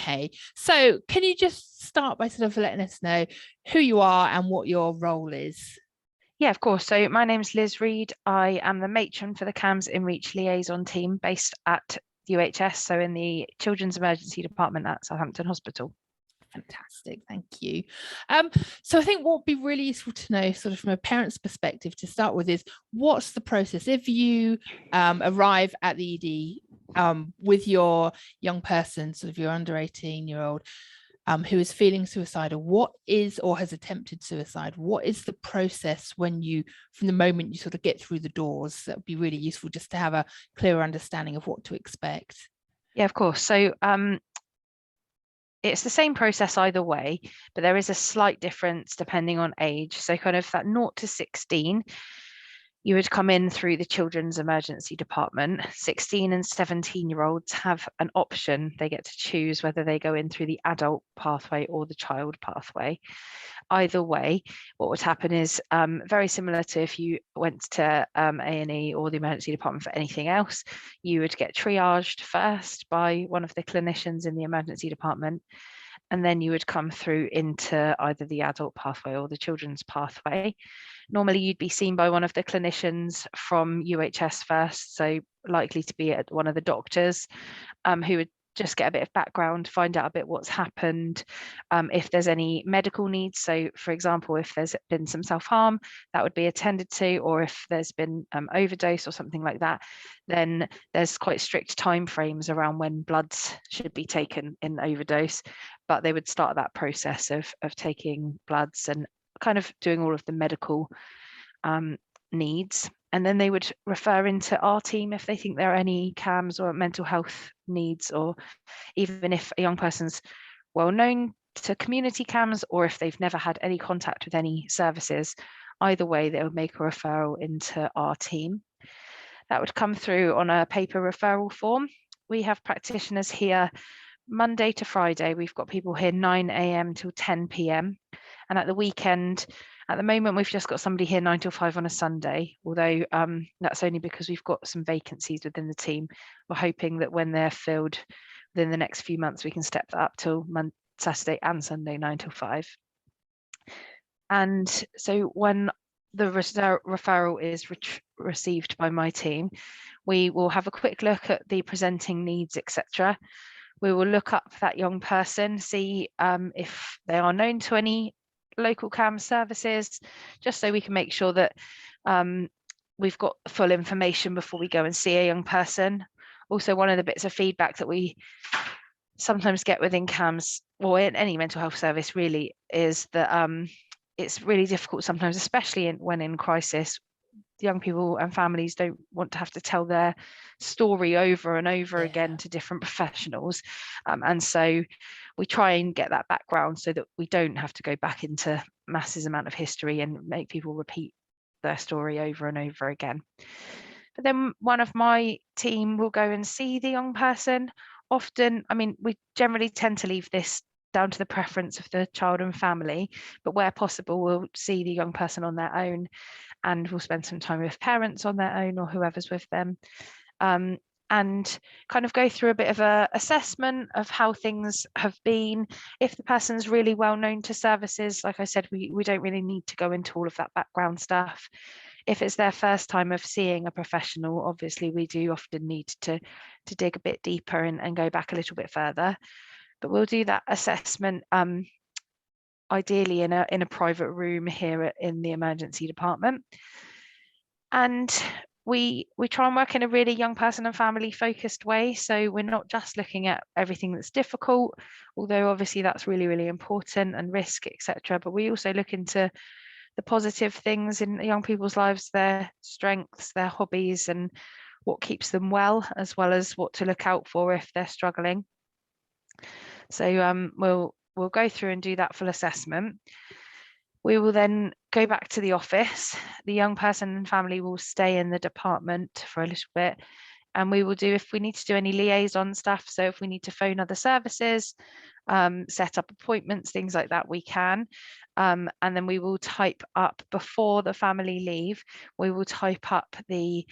Okay, so can you just start by sort of letting us know who you are and what your role is? Yeah, of course. So my name's Liz Reed. I am the matron for the CAMHS InReach Liaison team based at UHS, so in the Children's Emergency Department at Southampton Hospital. Fantastic, thank you. So I think what would be really useful to know, sort of from a parent's perspective to start with, is what's the process if you arrive at the ED with your young person, sort of your under 18-year-old, who is feeling suicidal. What is, or has attempted suicide, what is the process from the moment you sort of get through the doors? That would be really useful just to have a clearer understanding of what to expect. Yeah, of course. So it's the same process either way, but there is a slight difference depending on age. So kind of that 0 to 16, you would come in through the Children's Emergency Department. 16 and 17-year-olds have an option. They get to choose whether they go in through the adult pathway or the child pathway. Either way, what would happen is very similar to if you went to A&E or the emergency department for anything else, you would get triaged first by one of the clinicians in the emergency department, and then you would come through into either the adult pathway or the children's pathway. Normally you'd be seen by one of the clinicians from UHS first, so likely to be at one of the doctors, who would just get a bit of background, find out a bit what's happened, if there's any medical needs. So for example, if there's been some self-harm, that would be attended to, or if there's been overdose or something like that, then there's quite strict time frames around when bloods should be taken in overdose, but they would start that process of taking bloods and kind of doing all of the medical needs. And then they would refer into our team if they think there are any CAMHS or mental health needs, or even if a young person's well known to community CAMHS, or if they've never had any contact with any services. Either way, they would make a referral into our team. That would come through on a paper referral form. We have practitioners here Monday to Friday. We've got people here 9 a.m. till 10 p.m. And at the weekend, at the moment, we've just got somebody here 9 till 5 on a Sunday, although that's only because we've got some vacancies within the team. We're hoping that when they're filled within the next few months, we can step that up till Saturday and Sunday, 9 till 5. And so when the referral is received by my team, we will have a quick look at the presenting needs, etc. We will look up that young person, see if they are known to any local CAMHS services, just so we can make sure that we've got full information before we go and see a young person. Also, one of the bits of feedback that we sometimes get within CAMHS or in any mental health service really is that it's really difficult sometimes, especially when in crisis. Young people and families don't want to have to tell their story over and over again to different professionals, and so we try and get that background so that we don't have to go back into massive amount of history and make people repeat their story over and over again. But then one of my team will go and see the young person. Often, I mean, we generally tend to leave this down to the preference of the child and family, but where possible, we'll see the young person on their own, and we'll spend some time with parents on their own or whoever's with them, and kind of go through a bit of a assessment of how things have been. If the person's really well known to services, like I said, we don't really need to go into all of that background stuff. If it's their first time of seeing a professional, obviously we do often need to dig a bit deeper and go back a little bit further. But we'll do that assessment ideally in a private room here in the emergency department. And we try and work in a really young person and family focused way. So we're not just looking at everything that's difficult, although obviously that's really, really important, and risk, etc. But we also look into the positive things in young people's lives, their strengths, their hobbies, and what keeps them well as what to look out for if they're struggling. So we'll go through and do that full assessment. We will then go back to the office. The young person and family will stay in the department for a little bit, and we will do, if we need to do any liaison stuff, so if we need to phone other services, set up appointments, things like that, we can. And then we will type up, before the family leave, we will type up the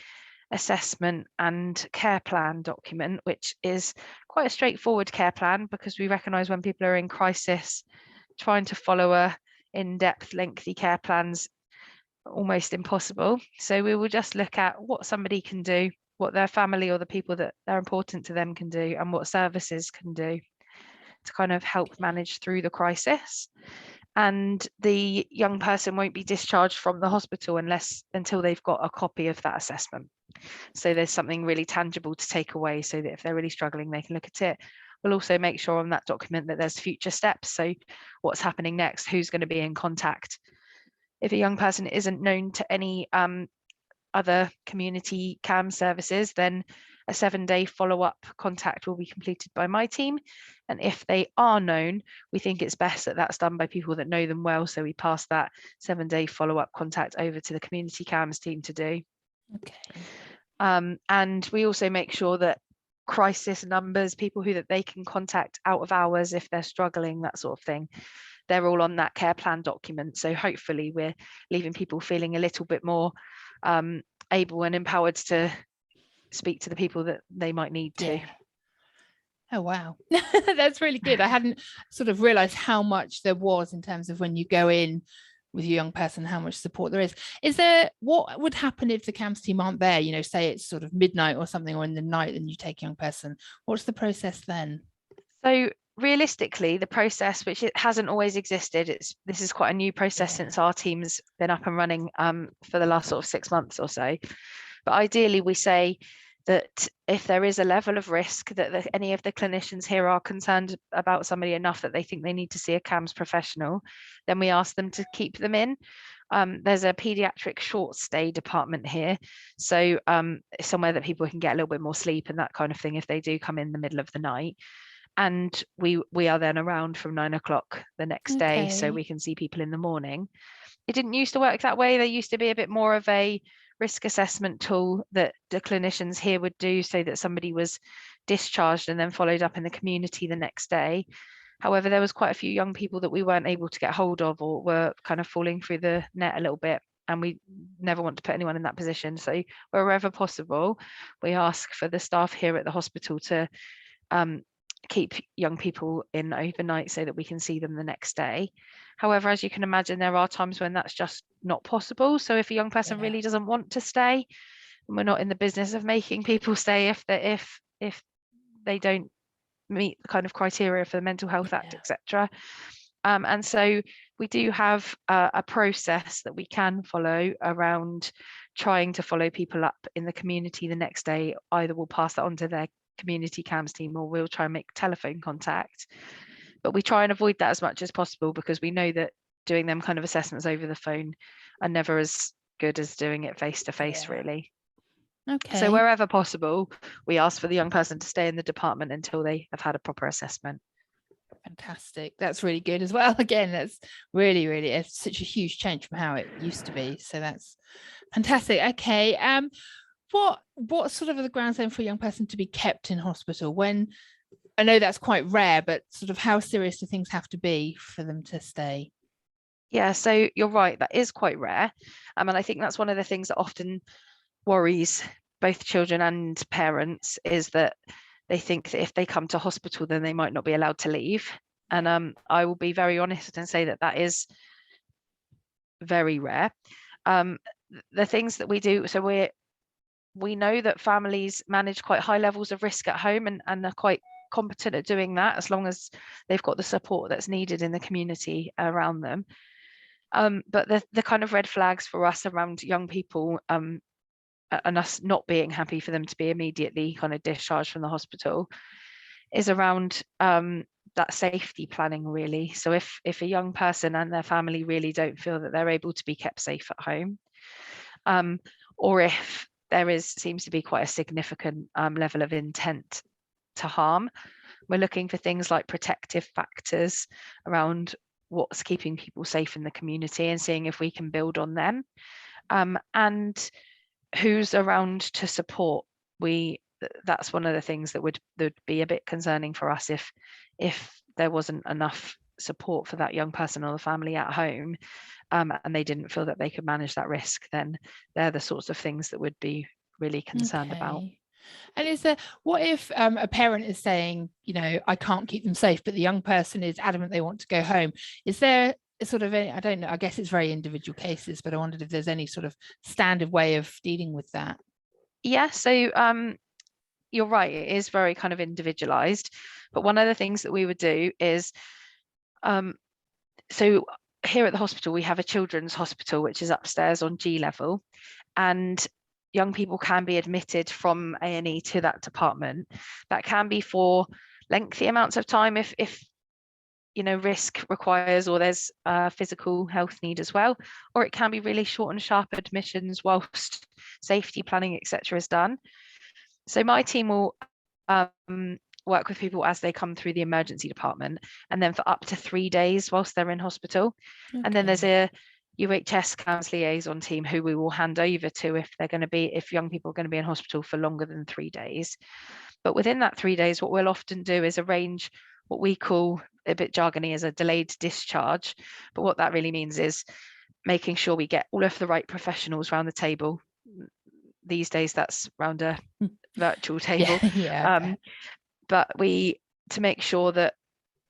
assessment and care plan document, which is quite a straightforward care plan, because we recognise when people are in crisis, trying to follow a in-depth, lengthy care plan's almost impossible. So we will just look at what somebody can do, what their family or the people that are important to them can do, and what services can do to kind of help manage through the crisis. And the young person won't be discharged from the hospital until they've got a copy of that assessment. So there's something really tangible to take away, so that if they're really struggling, they can look at it. We'll also make sure on that document that there's future steps. So what's happening next, who's going to be in contact. If a young person isn't known to any other community CAMHS services, then a 7-day follow-up contact will be completed by my team. And if they are known, we think it's best that that's done by people that know them well. So we pass that 7-day follow-up contact over to the community CAMHS team to do. Okay. And we also make sure that crisis numbers, people that they can contact out of hours if they're struggling, that sort of thing, they're all on that care plan document. So hopefully we're leaving people feeling a little bit more able and empowered to speak to the people that they might need to. Yeah. Oh, wow. That's really good. I hadn't sort of realized how much there was in terms of when you go in with your young person, how much support there is. Is there, what would happen if the CAMHS team aren't there? You know, say it's sort of midnight or something, or in the night, and you take a young person. What's the process then? So realistically, the process, which it hasn't always existed, this is quite a new process since our team's been up and running for the last sort of 6 months or so. But ideally, we say that if there is a level of risk that any of the clinicians here are concerned about somebody enough that they think they need to see a CAMHS professional, then we ask them to keep them in. There's a paediatric short stay department here, so somewhere that people can get a little bit more sleep and that kind of thing if they do come in the middle of the night. And we are then around from 9 o'clock the next day, so we can see people in the morning. It didn't used to work that way. There used to be a bit more of a risk assessment tool that the clinicians here would do, so that somebody was discharged and then followed up in the community the next day. However, there was quite a few young people that we weren't able to get hold of, or were kind of falling through the net a little bit, and we never want to put anyone in that position. So wherever possible, we ask for the staff here at the hospital to keep young people in overnight so that we can see them the next day. However, as you can imagine, there are times when that's just not possible. So if a young person really doesn't want to stay, and we're not in the business of making people stay if they don't meet the kind of criteria for the Mental Health Act, etc. And so we do have a process that we can follow around trying to follow people up in the community the next day. Either we'll pass that on to their community CAMHS team, or we'll try and make telephone contact. But we try and avoid that as much as possible, because we know that doing them kind of assessments over the phone are never as good as doing it face to face, really. Okay. So wherever possible, we ask for the young person to stay in the department until they have had a proper assessment. Fantastic. That's really good as well. Again, that's really, it's such a huge change from how it used to be. So that's fantastic. Okay. What sort of are the grounds then for a young person to be kept in hospital? When, I know that's quite rare, but sort of how serious do things have to be for them to stay? Yeah, so you're right, that is quite rare. And I think that's one of the things that often worries both children and parents, is that they think that if they come to hospital, then they might not be allowed to leave. And I will be very honest and say that that is very rare. The things that we do, so we know that families manage quite high levels of risk at home, and are quite competent at doing that, as long as they've got the support that's needed in the community around them. But the kind of red flags for us around young people, and us not being happy for them to be immediately kind of discharged from the hospital, is around that safety planning, really. So if a young person and their family really don't feel that they're able to be kept safe at home, or if there seems to be quite a significant level of intent to harm, we're looking for things like protective factors around what's keeping people safe in the community, and seeing if we can build on them, and who's around to support. That's one of the things that would be a bit concerning for us, if there wasn't enough support for that young person or the family at home, and they didn't feel that they could manage that risk. Then they're the sorts of things that would be really concerned about. And is there, what if a parent is saying, you know, I can't keep them safe, but the young person is adamant they want to go home? Is there a sort of I don't know, I guess it's very individual cases, but I wondered if there's any sort of standard way of dealing with that. Yeah, so you're right, it is very kind of individualized. But one of the things that we would do is, so here at the hospital, we have a children's hospital, which is upstairs on G level, and young people can be admitted from A&E to that department. That can be for lengthy amounts of time if you know, risk requires, or there's a physical health need as well, or it can be really short and sharp admissions whilst safety planning, etc. is done. So my team will work with people as they come through the emergency department, and then for up to 3 days whilst they're in hospital. And then there's a UHS CAMHS Liaison team who we will hand over to if young people are going to be in hospital for longer than 3 days. But within that 3 days, what we'll often do is arrange what we call, a bit jargony, as a delayed discharge. But what that really means is making sure we get all of the right professionals around the table. These days, that's around a virtual table. But to make sure that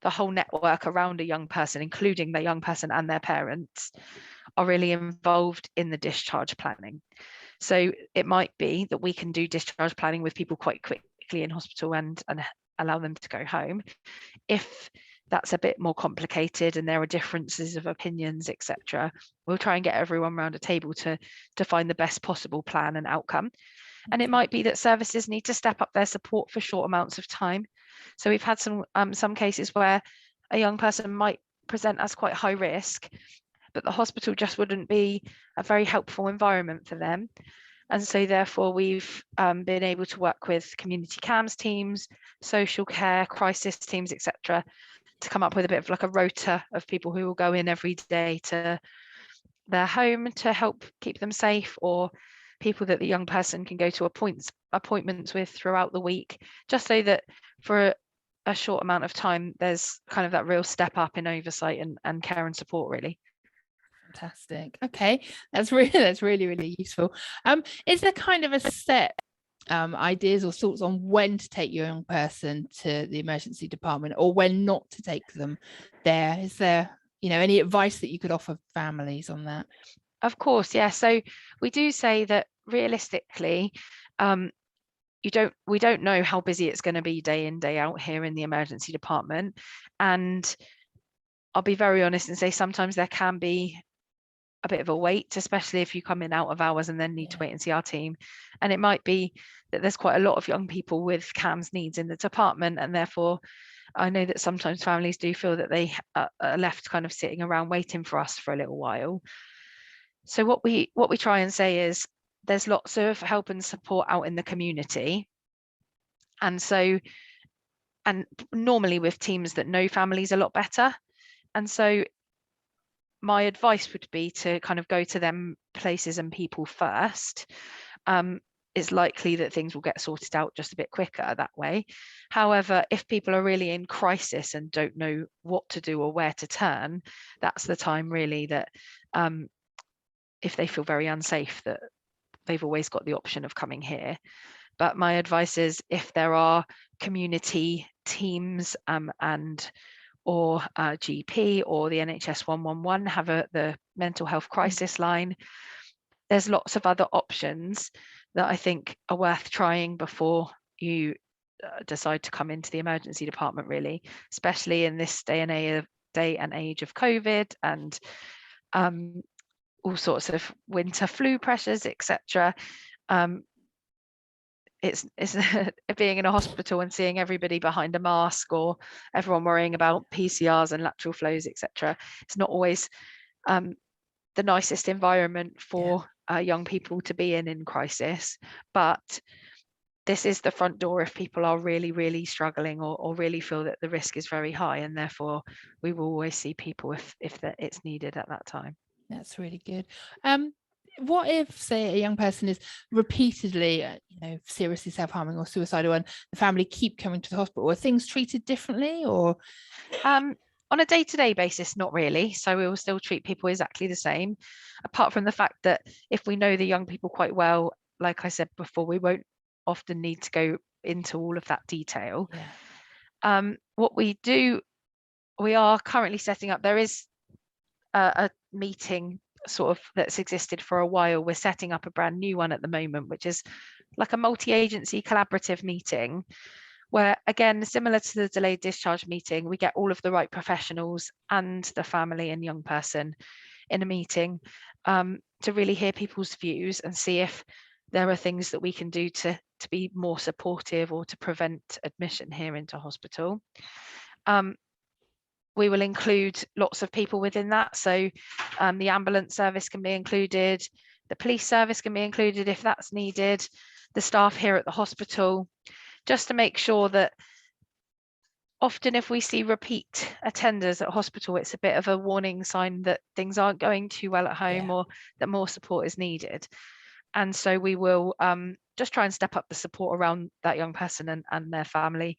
the whole network around a young person, including the young person and their parents, are really involved in the discharge planning. So it might be that we can do discharge planning with people quite quickly in hospital and allow them to go home. If that's a bit more complicated and there are differences of opinions, etc., we'll try and get everyone around a table to find the best possible plan and outcome. And it might be that services need to step up their support for short amounts of time. So we've had some cases where a young person might present as quite high risk, but the hospital just wouldn't be a very helpful environment for them. And so therefore we've been able to work with community CAMHS teams, social care, crisis teams, etc., to come up with a bit of like a rota of people who will go in every day to their home to help keep them safe, or people that the young person can go to appointments with throughout the week, just so that for a short amount of time there's kind of that real step up in oversight and care and support, really. Fantastic. Okay, that's really useful. Is there kind of a set ideas or thoughts on when to take your young person to the emergency department, or when not to take them there? Is there, you know, any advice that you could offer families on that? Of course, yeah. So we do say that realistically, we don't know how busy it's going to be day in, day out here in the emergency department. And I'll be very honest and say sometimes there can be a bit of a wait, especially if you come in out of hours and then need to wait and see our team. And it might be that there's quite a lot of young people with CAMHS needs in the department, and therefore I know that sometimes families do feel that they are left kind of sitting around waiting for us for a little while. So what we try and say is there's lots of help and support out in the community. And normally with teams that know families a lot better. And so my advice would be to kind of go to them places and people first. It's likely that things will get sorted out just a bit quicker that way. However, if people are really in crisis and don't know what to do or where to turn, that's the time really that if they feel very unsafe, that they've always got the option of coming here. But my advice is, if there are community teams or GP or the NHS 111 have the mental health crisis line, there's lots of other options that I think are worth trying before you decide to come into the emergency department, really, especially in this day and age of COVID and all sorts of winter flu pressures, etc. It's being in a hospital and seeing everybody behind a mask, or everyone worrying about PCRs and lateral flows, etc. It's not always the nicest environment for young people to be in crisis, but this is the front door if people are really struggling or really feel that the risk is very high, and therefore we will always see people if it's needed at that time. That's really good. What if, say, a young person is repeatedly, seriously self-harming or suicidal, and the family keep coming to the hospital? Are things treated differently, or? On a day-to-day basis, not really. So we will still treat people exactly the same, apart from the fact that if we know the young people quite well like I said before, we won't often need to go into all of that detail. What we are currently setting up, there is a meeting sort of that's existed for a while. We're setting up a brand new one at the moment, which is like a multi-agency collaborative meeting, where, again, similar to the delayed discharge meeting, we get all of the right professionals and the family and young person in a meeting to really hear people's views and see if there are things that we can do to be more supportive or to prevent admission here into hospital. We will include lots of people within that. So the ambulance service can be included, the police service can be included if that's needed, the staff here at the hospital, just to make sure that often if we see repeat attenders at hospital, it's a bit of a warning sign that things aren't going too well at home or that more support is needed. And so we will just try and step up the support around that young person and their family,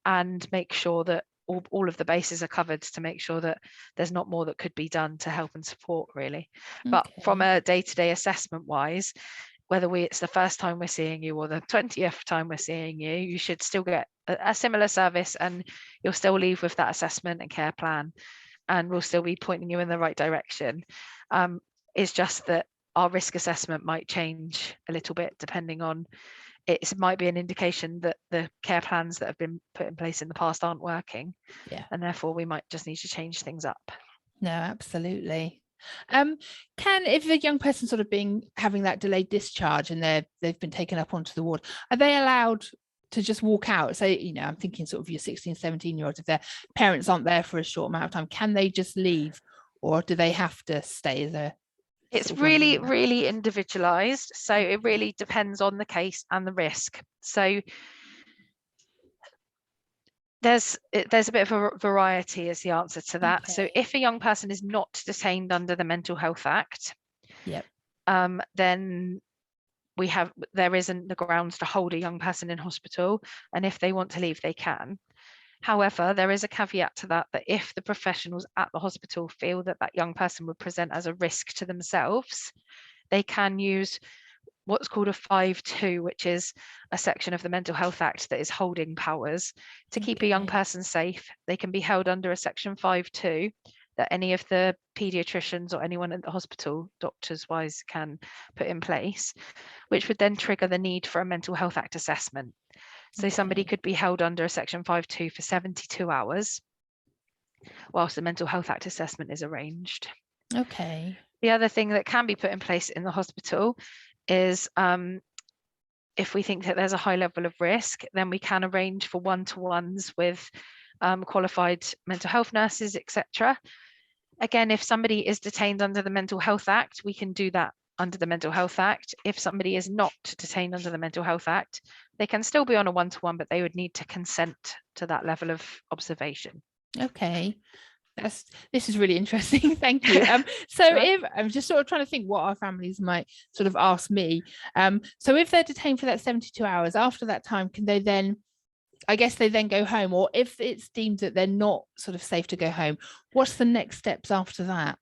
and make sure that all of the bases are covered, to make sure that there's not more that could be done to help and support, really. But from a day-to-day assessment wise, whether it's the first time we're seeing you or the 20th time we're seeing you, you should still get a similar service, and you'll still leave with that assessment and care plan, and we'll still be pointing you in the right direction. It's just that our risk assessment might change a little bit depending on, it might be an indication that the care plans that have been put in place in the past aren't working, and therefore we might just need to change things up. No, absolutely. If a young person sort of having that delayed discharge and they've been taken up onto the ward, are they allowed to just walk out? So, I'm thinking sort of your 16, 17-year-olds, if their parents aren't there for a short amount of time, can they just leave, or do they have to stay there? It's really, really individualized. So it really depends on the case and the risk. So there's a bit of a variety is the answer to that. So if a young person is not detained under the Mental Health Act, then there isn't the grounds to hold a young person in hospital, and if they want to leave, they can. However, there is a caveat to that if the professionals at the hospital feel that that young person would present as a risk to themselves, they can use what's called a 5.2, which is a section of the Mental Health Act that is holding powers to keep a young person safe. They can be held under a section 5.2 that any of the paediatricians or anyone at the hospital, doctors wise, can put in place, which would then trigger the need for a Mental Health Act assessment. So somebody could be held under a section 5.2 for 72 hours whilst the Mental Health Act assessment is arranged. The other thing that can be put in place in the hospital is if we think that there's a high level of risk, then we can arrange for one-to-ones with qualified mental health nurses, etc. Again, if somebody is detained under the Mental Health Act, we can do that under the Mental Health Act. If somebody is not detained under the Mental Health Act, they can still be on a one-to-one, but they would need to consent to that level of observation. This is really interesting. Thank you. So if I'm just sort of trying to think what our families might sort of ask me. So if they're detained for that 72 hours, after that time, can they then, I guess they then go home, or if it's deemed that they're not sort of safe to go home, what's the next steps after that?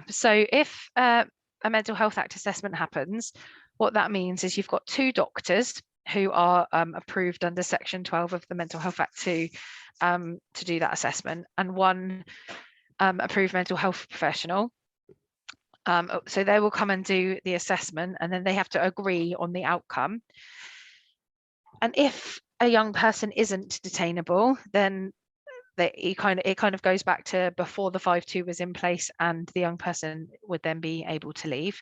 So if a Mental Health Act assessment happens, what that means is you've got two doctors who are approved under section 12 of the Mental Health Act to do that assessment, and one approved mental health professional. So they will come and do the assessment, and then they have to agree on the outcome. And if a young person isn't detainable, then it kind of goes back to before the 5.2 was in place, and the young person would then be able to leave.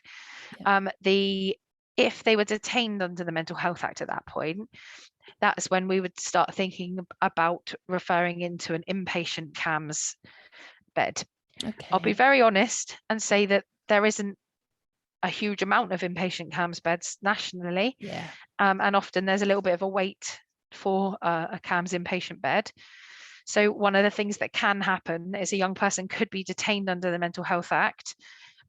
If they were detained under the Mental Health Act at that point, that's when we would start thinking about referring into an inpatient CAMHS bed. I'll be very honest and say that there isn't a huge amount of inpatient CAMHS beds nationally. And often there's a little bit of a wait for a CAMHS inpatient bed. So one of the things that can happen is a young person could be detained under the Mental Health Act,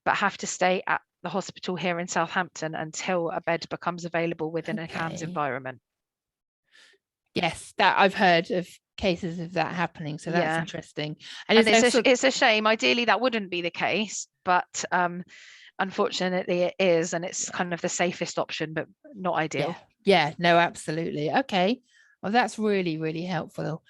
but have to stay at the hospital here in Southampton until a bed becomes available within a CAMHS environment. Yes, that I've heard of cases of that happening, so that's interesting. And it's a shame. Ideally that wouldn't be the case, but unfortunately it is, and it's kind of the safest option, but not ideal. Yeah, no, absolutely. Okay, well, that's really, really helpful.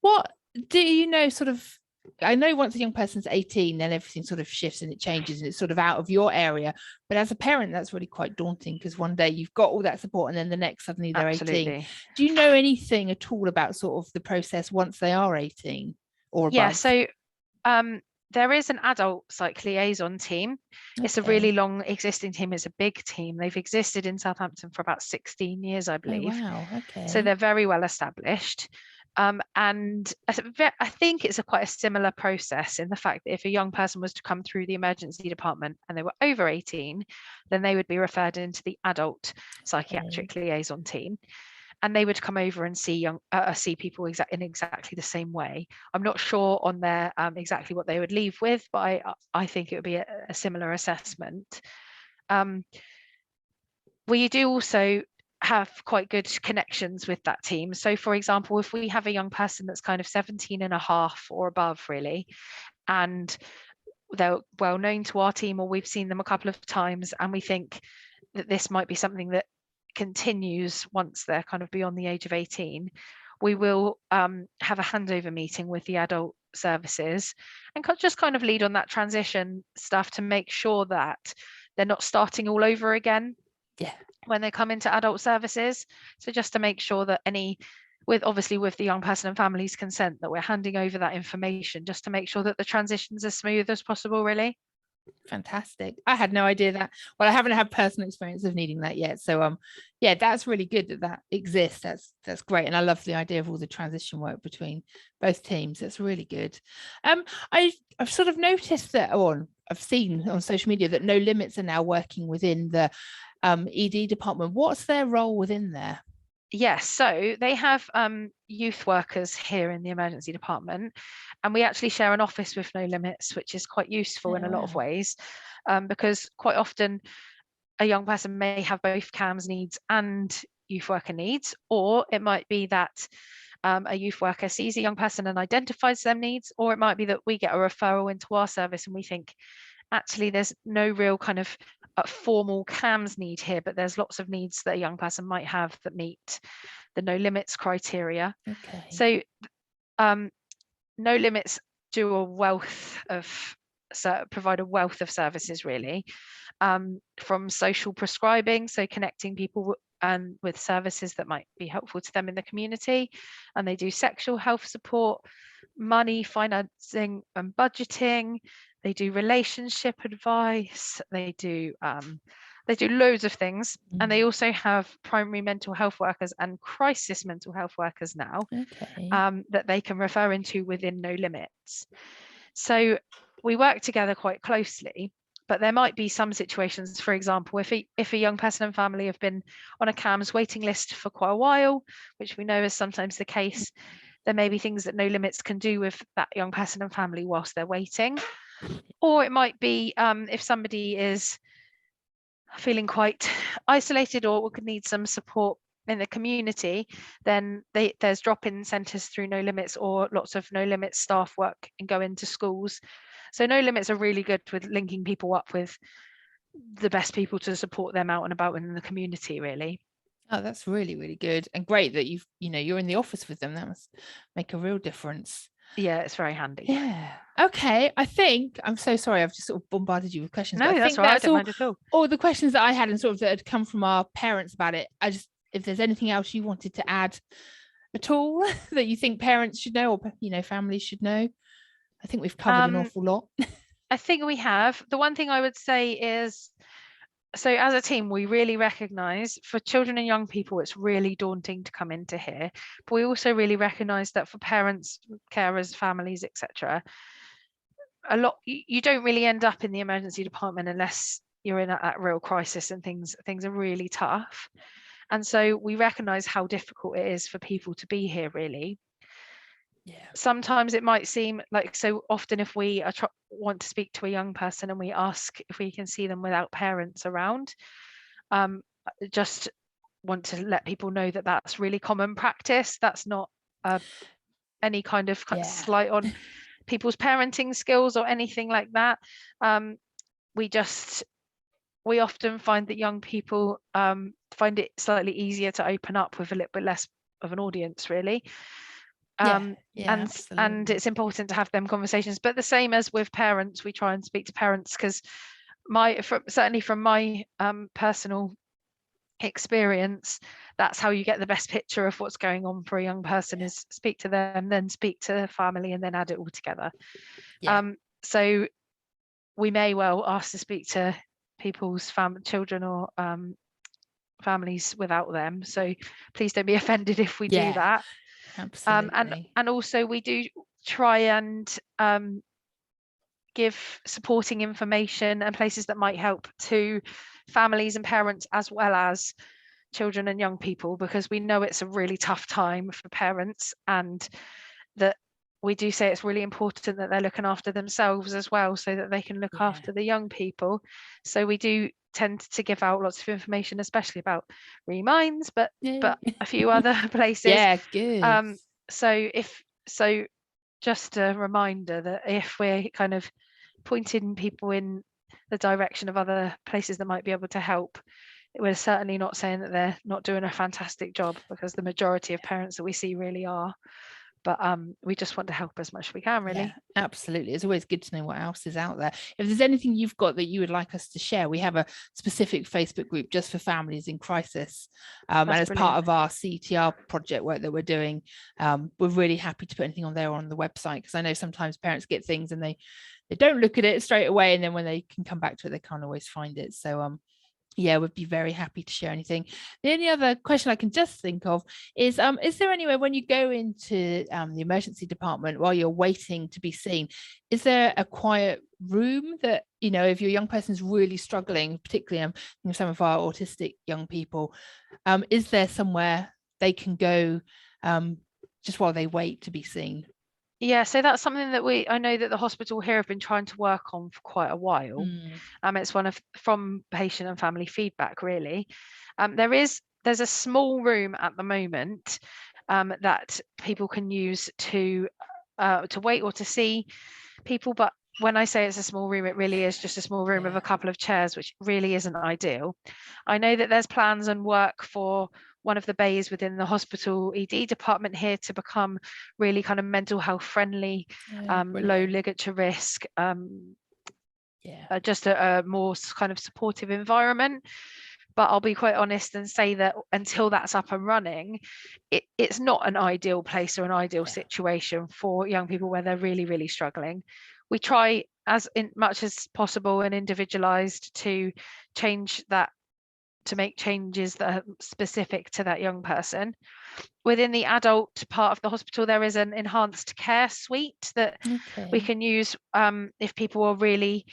What do you know, sort of, I know once a young person's 18, then everything sort of shifts and it changes and it's sort of out of your area. But as a parent, that's really quite daunting, because one day you've got all that support and then the next suddenly they're 18. Do you know anything at all about sort of the process once they are 18 or above? Yeah, so there is an adult psych liaison team. It's a really long existing team. It's a big team. They've existed in Southampton for about 16 years, I believe. Oh, wow. Okay. So they're very well established. And I think it's quite a similar process in the fact that if a young person was to come through the emergency department and they were over 18, then they would be referred into the adult psychiatric liaison team. And they would come over and see people in exactly the same way. I'm not sure on their exactly what they would leave with, but I think it would be a similar assessment. We do also have quite good connections with that team. So for example, if we have a young person that's kind of 17 and a half or above really, and they're well known to our team, or we've seen them a couple of times, and we think that this might be something that continues once they're kind of beyond the age of 18, we will have a handover meeting with the adult services and just kind of lead on that transition stuff to make sure that they're not starting all over again when they come into adult services. So just to make sure that with the young person and family's consent, that we're handing over that information just to make sure that the transition's as smooth as possible, really. Fantastic. I had no idea that. Well, I haven't had personal experience of needing that yet, so yeah, that's really good that exists. That's great, and I love the idea of all the transition work between both teams. That's really good. I've sort of noticed that, I've seen on social media that No Limits are now working within the ED department. What's their role within there? Yes, so they have youth workers here in the emergency department, and we actually share an office with No Limits, which is quite useful in a lot of ways, because quite often a young person may have both CAMHS needs and youth worker needs, or it might be that a youth worker sees a young person and identifies their needs, or it might be that we get a referral into our service and we think, actually, there's no real kind of formal CAMHS need here, but there's lots of needs that a young person might have that meet the No Limits criteria. Okay. So No Limits do provide a wealth of services, really, from social prescribing, so connecting people and with services that might be helpful to them in the community, and they do sexual health support, money, financing and budgeting. They do relationship advice. They do loads of things, and they also have primary mental health workers and crisis mental health workers now, that they can refer into within No Limits. So we work together quite closely, but there might be some situations, for example, if a young person and family have been on a CAMHS waiting list for quite a while, which we know is sometimes the case, there may be things that No Limits can do with that young person and family whilst they're waiting. Or it might be if somebody is feeling quite isolated or could need some support in the community, then there's drop-in centres through No Limits, or lots of No Limits staff work and go into schools. So No Limits are really good with linking people up with the best people to support them out and about in the community, really. Oh, that's really, really good, and great that you're in the office with them. That must make a real difference. Yeah, it's very handy. Yeah. Okay. I think, I'm so sorry, I've just sort of bombarded you with questions. No, that's all right. I don't mind at all. All the questions that I had and sort of that had come from our parents about it. If there's anything else you wanted to add at all that you think parents should know, or families should know, I think we've covered an awful lot. I think we have. The one thing I would say is, so as a team, we really recognise for children and young people, it's really daunting to come into here. But we also really recognise that for parents, carers, families, etc., you don't really end up in the emergency department unless you're in that real crisis and things are really tough. And so we recognise how difficult it is for people to be here, really. Yeah. Sometimes it might seem like, so often if we want to speak to a young person and we ask if we can see them without parents around, just want to let people know that that's really common practice. That's not any kind of slight on people's parenting skills or anything like that. we often find that young people find it slightly easier to open up with a little bit less of an audience, really. And it's important to have them conversations, but the same as with parents, we try and speak to parents, because certainly from my personal experience, that's how you get the best picture of what's going on for a young person, is speak to them, then speak to the family, and then add it all together. So we may well ask to speak to people's children or families without them, so please don't be offended if we do that. Absolutely. And also we do try and give supporting information and places that might help to families and parents, as well as children and young people, because we know it's a really tough time for parents, and that we do say it's really important that they're looking after themselves as well, so that they can look after the young people. So we do tend to give out lots of information, especially about Reminds, but a few other places. Good. So just a reminder that if we're kind of pointing people in the direction of other places that might be able to help, we're certainly not saying that they're not doing a fantastic job, because the majority of parents that we see really are. But we just want to help as much as we can, really. Yeah, absolutely. It's always good to know what else is out there. If there's anything you've got that you would like us to share, we have a specific Facebook group just for families in crisis. And as part of our CTR project work that we're doing, we're really happy to put anything on there or on the website, because I know sometimes parents get things and they don't look at it straight away, and then when they can come back to it, they can't always find it. So yeah, we'd be very happy to share anything. The only other question I can just think of is there anywhere when you go into the emergency department while you're waiting to be seen, is there a quiet room that, you know, if your young person's really struggling, particularly some of our autistic young people, is there somewhere they can go just while they wait to be seen? Yeah, so that's something that I know that the hospital here have been trying to work on for quite a while. It's from patient and family feedback, really. There's a small room at the moment that people can use to wait or to see people, but when I say it's a small room, it really is just a small room with a couple of chairs, which really isn't ideal. I know that there's plans and work for one of the bays within the hospital ED department here to become really kind of mental health friendly, low ligature risk, just a more kind of supportive environment. But I'll be quite honest and say that until that's up and running, it's not an ideal place or an ideal situation for young people where they're really, really struggling. We try as much as possible and individualized to change that, to make changes that are specific to that young person. Within the adult part of the hospital, there is an enhanced care suite that we can use if people are really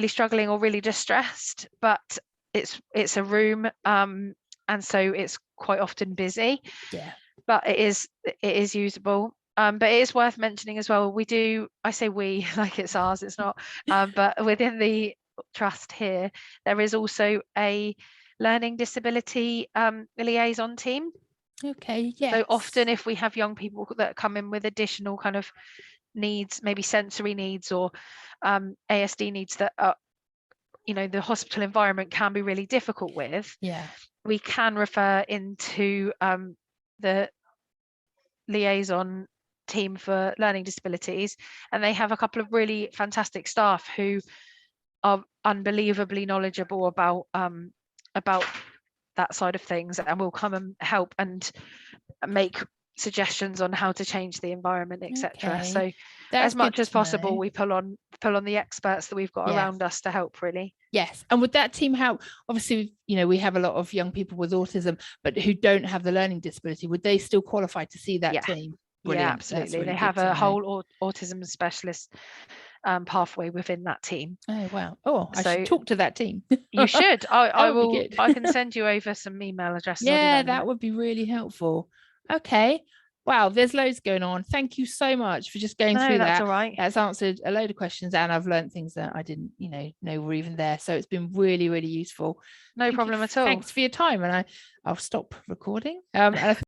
struggling or really distressed, but it's a room and so it's quite often busy, but it is usable. But it is worth mentioning as well, I say we like it's ours, it's not, but within the trust here there is also a learning disability liaison team. So often if we have young people that come in with additional kind of needs, maybe sensory needs or ASD needs that are, you know, the hospital environment can be really difficult with, we can refer into the liaison team for learning disabilities, and they have a couple of really fantastic staff who are unbelievably knowledgeable about that side of things, and will come and help and make suggestions on how to change the environment, etc. So as much as possible, we pull on the experts that we've got around us to help, really. Yes. And would that team help? Obviously, you know, we have a lot of young people with autism, but who don't have the learning disability. Would they still qualify to see that team? Brilliant. Yeah, absolutely. Really, they have a whole autism specialist pathway within that team. Oh, wow. Oh, I should talk to that team. You should. I will. I can send you over some email addresses. Yeah, that would be really helpful. Okay. Wow, there's loads going on. Thank you so much for just going through that. That's all right. That's answered a load of questions, and I've learned things that I didn't, know were even there. So it's been really, really useful. No problem at all. Thanks for your time, and I'll stop recording. And